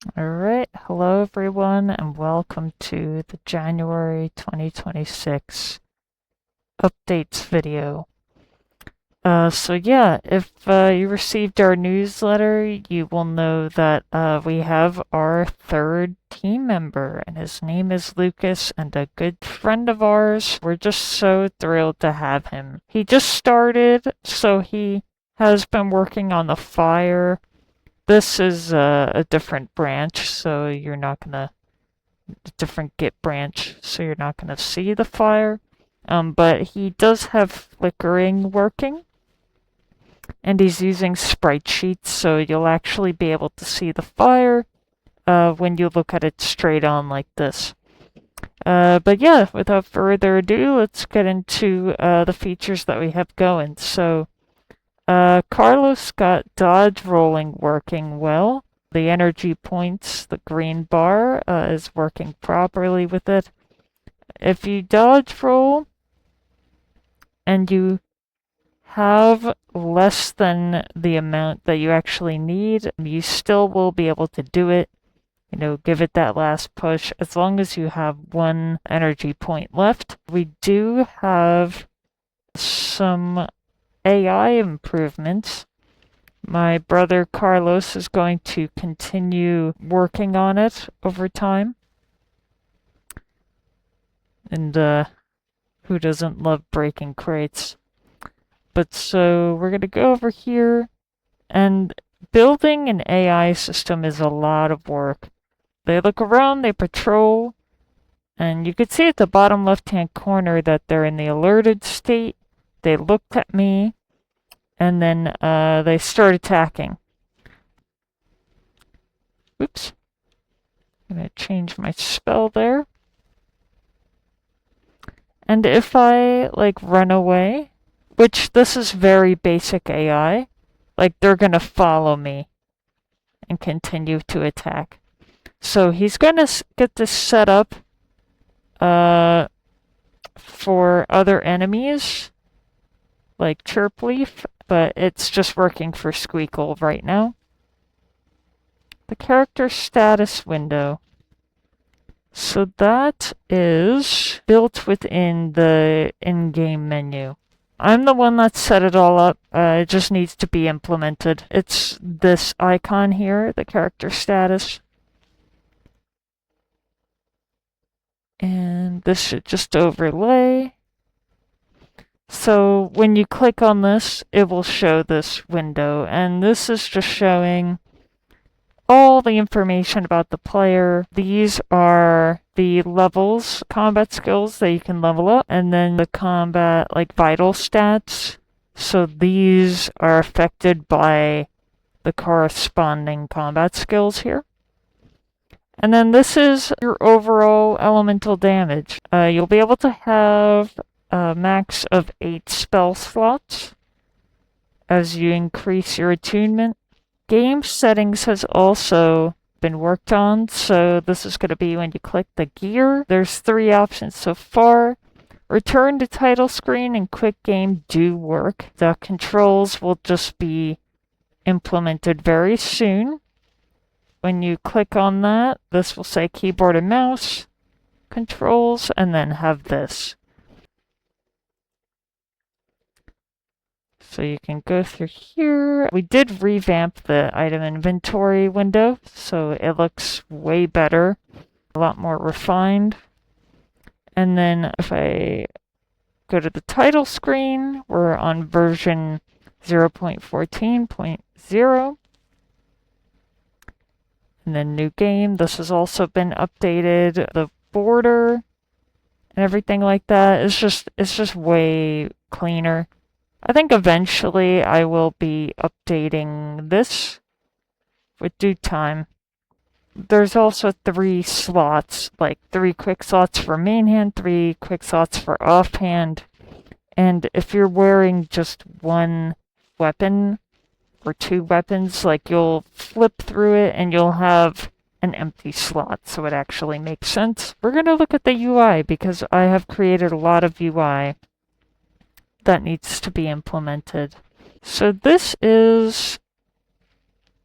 Alright, hello everyone and welcome to the January 2026 updates video. If you received our newsletter, you will know that we have our third team member, and his name is Lucas, and a good friend of ours. We're just so thrilled to have him. He just started, so he has been working on the fire. This is a different branch, so you're not gonna, different Git branch, so you're not gonna see the fire. But he does have flickering working, and he's using sprite sheets, so you'll actually be able to see the fire when you look at it straight on like this. But yeah, without further ado, let's get into the features that we have going. So, Carlos got dodge rolling working well. The energy points, the green bar, is working properly with it. If you dodge roll and you have less than the amount that you actually need, you still will be able to do it. You know, give it that last push as long as you have one energy point left. We do have some AI improvements. My brother Carlos is going to continue working on it over time. And who doesn't love breaking crates? But so we're going to go over here, and building an AI system is a lot of work. They look around, they patrol, and you can see at the bottom left-hand corner that they're in the alerted state. They looked at me, and then they start attacking. Oops. I'm going to change my spell there. And if I, like, run away, which this is very basic AI, like, they're going to follow me and continue to attack. So he's going to get this set up for other enemies, like Chirpleaf, but it's just working for Squeakle right now. The character status window. So that is built within the in-game menu. I'm the one that set it all up. It just needs to be implemented. It's this icon here, the character status. And this should just overlay. So when you click on this, it will show this window. And this is just showing all the information about the player. These are the levels, combat skills that you can level up, and then the combat, like, vital stats. So these are affected by the corresponding combat skills here. And then this is your overall elemental damage. You'll be able to have a max of 8 spell slots as you increase your attunement. Game settings has also been worked on, so this is going to be when you click the gear. There's 3 options so far. Return to title screen and quick game do work. The controls will just be implemented very soon. When you click on that, this will say keyboard and mouse controls, and then have this. So you can go through here. We did revamp the item inventory window, so it looks way better, a lot more refined. And then if I go to the title screen, we're on version 0.14.0. And then new game, this has also been updated. The border and everything like that is just way cleaner. I think eventually I will be updating this with due time. There's also 3 slots, like 3 quick slots for main hand, 3 quick slots for offhand. And if you're wearing just one weapon or 2 weapons, like, you'll flip through it and you'll have an empty slot, so it actually makes sense. We're going to look at the UI because I have created a lot of UI that needs to be implemented. So this is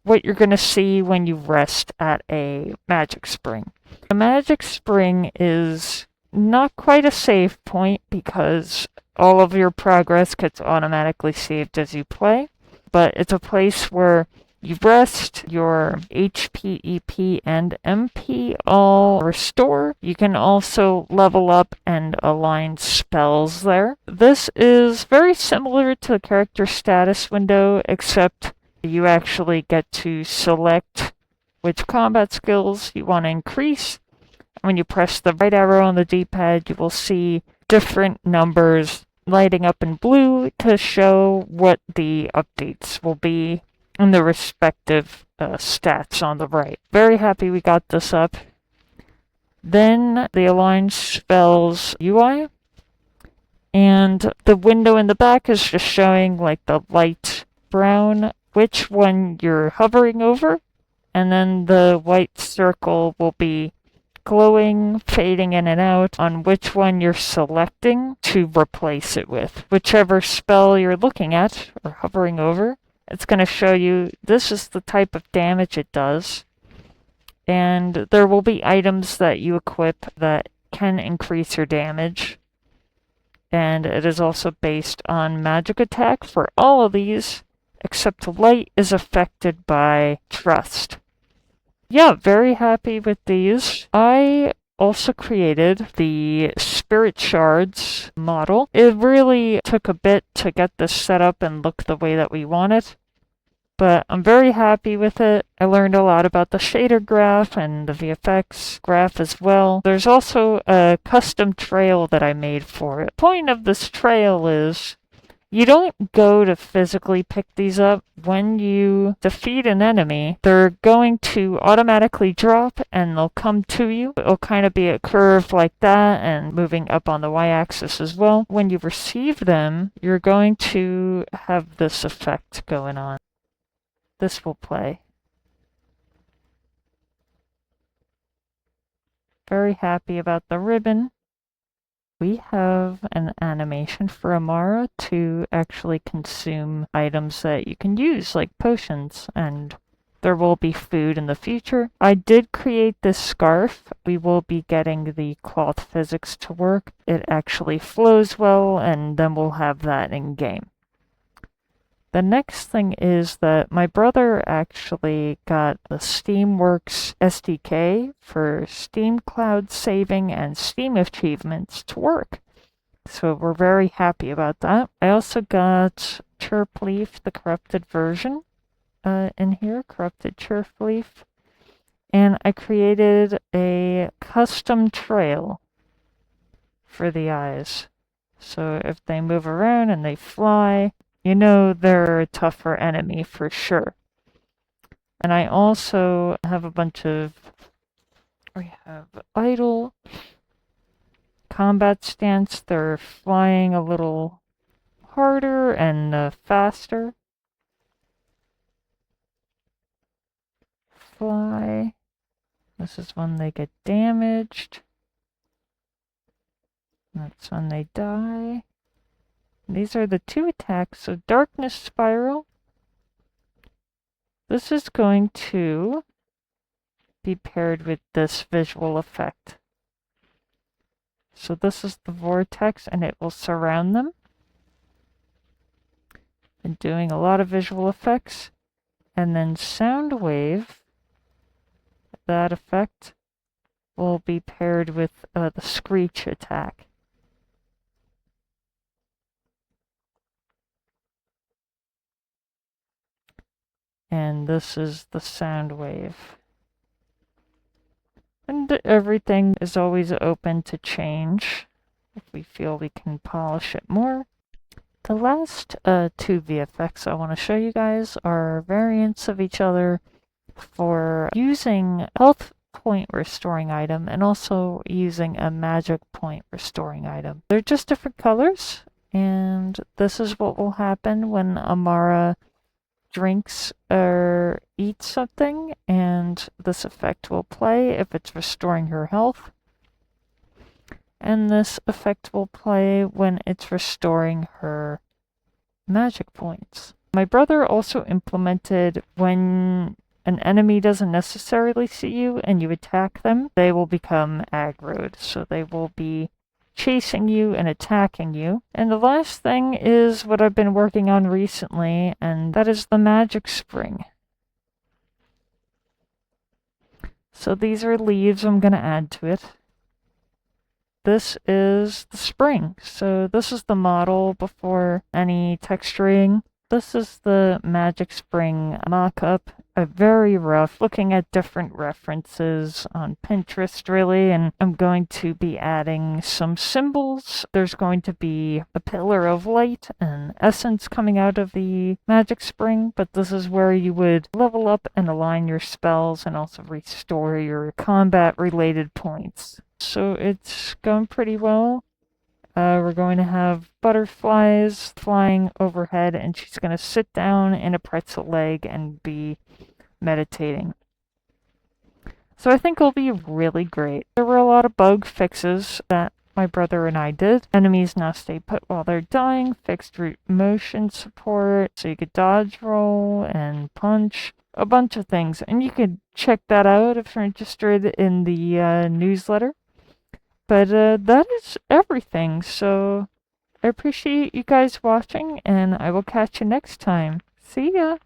what you're going to see when you rest at a magic spring. A magic spring is not quite a save point because all of your progress gets automatically saved as you play, but it's a place where you rest, your HP, EP, and MP all restore. You can also level up and align spells there. This is very similar to the character status window, except you actually get to select which combat skills you want to increase. When you press the right arrow on the D-pad, you will see different numbers lighting up in blue to show what the updates will be in the respective stats on the right. Very happy we got this up. Then the Align Spells UI. And the window in the back is just showing like the light brown, which one you're hovering over. And then the white circle will be glowing, fading in and out on which one you're selecting to replace it with. Whichever spell you're looking at or hovering over, it's going to show you this is the type of damage it does. And there will be items that you equip that can increase your damage. And it is also based on magic attack for all of these, except light is affected by trust. Yeah, very happy with these. I also created the Spirit Shards model. It really took a bit to get this set up and look the way that we want it, but I'm very happy with it. I learned a lot about the shader graph and the VFX graph as well. There's also a custom trail that I made for it. The point of this trail is you don't go to physically pick these up. When you defeat an enemy, they're going to automatically drop and they'll come to you. It'll kind of be a curve like that and moving up on the y-axis as well. When you receive them, you're going to have this effect going on. This will play. Very happy about the ribbon. We have an animation for Amara to actually consume items that you can use, like potions, and there will be food in the future. I did create this scarf. We will be getting the cloth physics to work. It actually flows well, and then we'll have that in game. The next thing is that my brother actually got the Steamworks SDK for Steam Cloud saving and Steam achievements to work. So we're very happy about that. I also got Chirpleaf, the corrupted version, in here, corrupted Chirpleaf. And I created a custom trail for the eyes. So if they move around and they fly, you know they're a tougher enemy for sure. And I also have a bunch of... We have idle, combat stance. They're flying a little harder and faster. Fly. This is when they get damaged. That's when they die. These are the two attacks. So Darkness Spiral. This is going to be paired with this visual effect. So this is the vortex and it will surround them. And doing a lot of visual effects. And then Sound Wave, that effect, will be paired with the Screech attack. And this is the sound wave. And everything is always open to change if we feel we can polish it more. The last two VFX I want to show you guys are variants of each other for using health point restoring item and also using a magic point restoring item. They're just different colors, and this is what will happen when Amara drinks or eats something, and this effect will play if it's restoring her health. And this effect will play when it's restoring her magic points. My brother also implemented when an enemy doesn't necessarily see you and you attack them, they will become aggroed. So they will be chasing you and attacking you. And the last thing is what I've been working on recently, and that is the magic spring. So these are leaves I'm going to add to it. This is the spring. So this is the model before any texturing. This is the magic spring mock-up. Very rough, looking at different references on Pinterest really, and I'm going to be adding some symbols. There's going to be a pillar of light and essence coming out of the magic spring, but this is where you would level up and align your spells and also restore your combat related points. So it's going pretty well. We're going to have butterflies flying overhead, and she's going to sit down in a pretzel leg and be meditating. So I think it'll be really great. There were a lot of bug fixes that my brother and I did. Enemies now stay put while they're dying, fixed root motion support, so you could dodge roll and punch, a bunch of things. And you could check that out if you're interested in the newsletter. But that is everything, so I appreciate you guys watching, and I will catch you next time. See ya!